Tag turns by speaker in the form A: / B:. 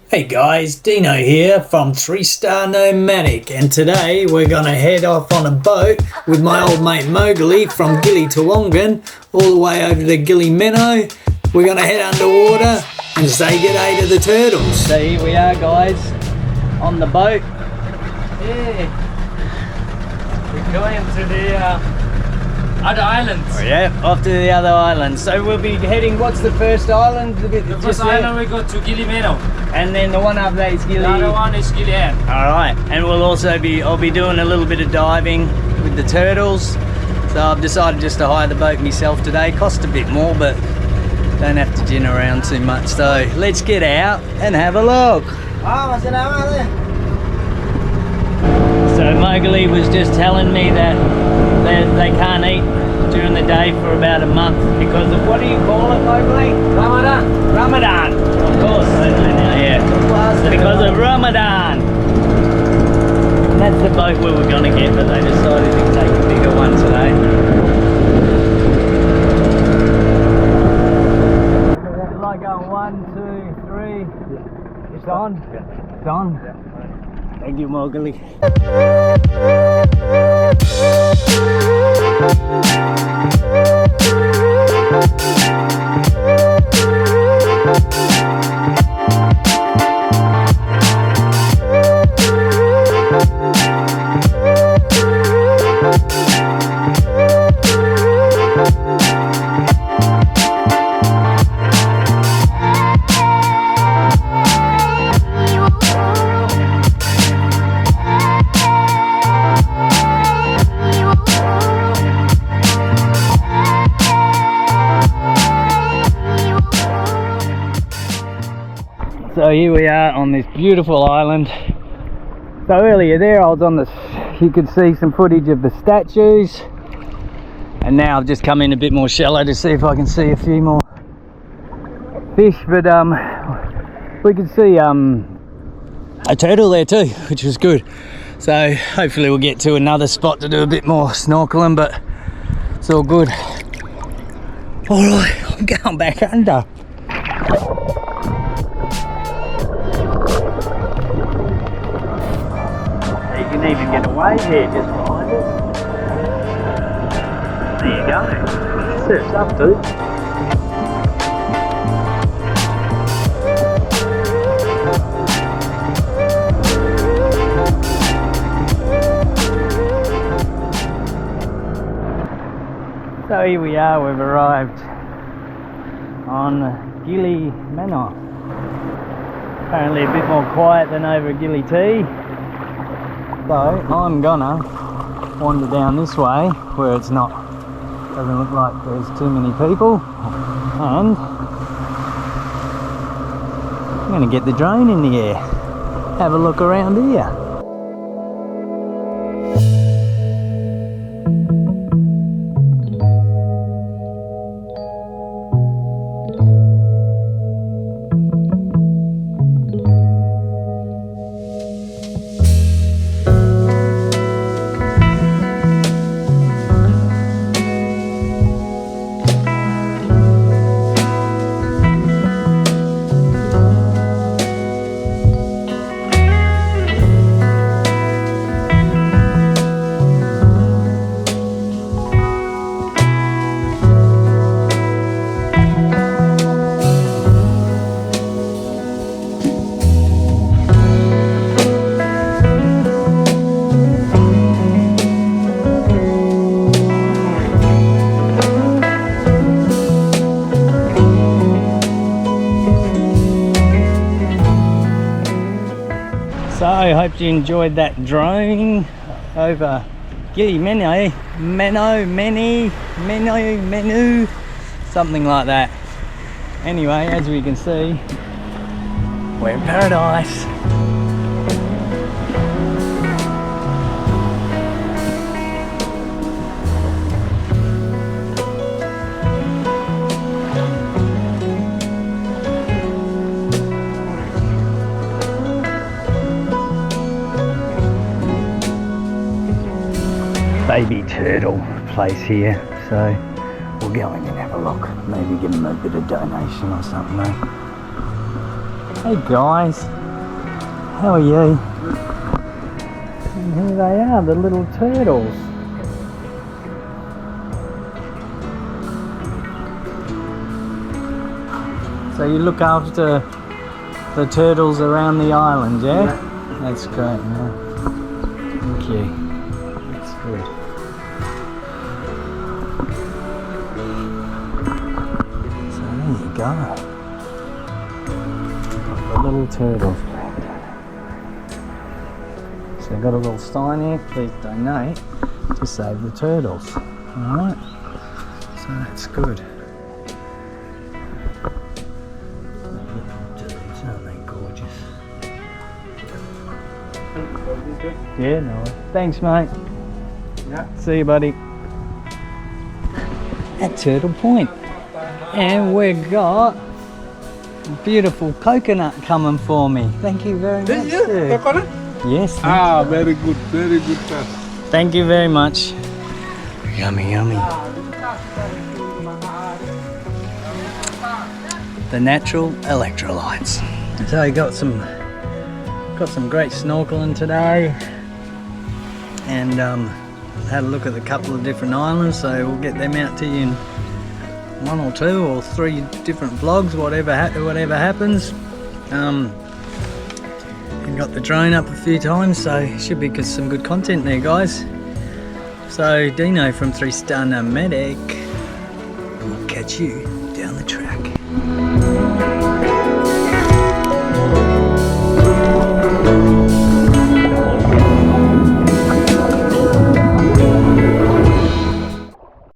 A: Hey guys, Dino here from 3-Star Nomadic, and today we're gonna head off on a boat with my old mate Mowgli from Gili all the way over to Gili Meno. We're gonna head underwater and say g'day to the turtles. So here we are guys, on the boat.
B: Yeah, we're going to the other islands.
A: Oh, yeah, off to the other island. So we'll be heading, what's the first island?
B: The first island we go to Gili Meno.
A: And then the one up there is Gili.
B: The other one is Gili Meno.
A: Alright, and I'll be doing a little bit of diving with the turtles. So I've decided just to hire the boat myself today. Cost a bit more, but don't have to gin around too much. So let's get out and have a look. So Mowgli was just telling me that they can't eat during the day for about a month because of, what do you call it, Mowgli?
B: Ramadan.
A: Ramadan, of course, I know now, yeah. Because of Ramadan. And that's the boat we were going to get, but they decided to take a bigger one today. Like going 1, 2, 3. It's on? Yeah. It's on? Yeah. Thank you, Mowgli. So here we are on this beautiful island. So earlier there I was on this, you could see some footage of the statues, and now I've just come in a bit more shallow to see if I can see a few more fish, but we could see a turtle there too, which was good. So hopefully we'll get to another spot to do a bit more snorkeling, but it's all good. Alright, I'm going back under. You can even get away here just behind us. There you go. Surf's up, dude. So here we are, we've arrived on Gili Meno. Apparently a bit more quiet than over at Gili T. So I'm gonna wander down this way where it's not, doesn't look like there's too many people, and I'm gonna get the drone in the air, have a look around here. So I hope you enjoyed that drone over Gili Meno, Menu, something like that. Anyway, as we can see, we're in paradise. Baby turtle place here, so we'll go in and have a look, maybe give them a bit of donation or something. Hey guys, how are you? And here they are, the little turtles. So you look after the turtles around the island, yeah? That's great, man. Thank you. That's good. So there you go. The little turtles. So I've got a little sign here, please donate to save the turtles. Alright, so that's good. Aren't they gorgeous? Yeah, no. Thanks, mate.
C: Yeah.
A: See you, buddy. At Turtle Point. And we've got a beautiful coconut coming for me. Thank you very much, sir.
C: Coconut?
A: Yes.
C: Very good, sir.
A: Thank you very much. Yummy, yummy. The natural electrolytes. So I got some great snorkeling today, and had a look at a couple of different islands. So we'll get them out to you in 1 or 2 or 3 different vlogs, whatever happens. And got the drone up a few times, so should be some good content there, guys. So Dino from 3 Star Nomadic, we'll catch you down the track.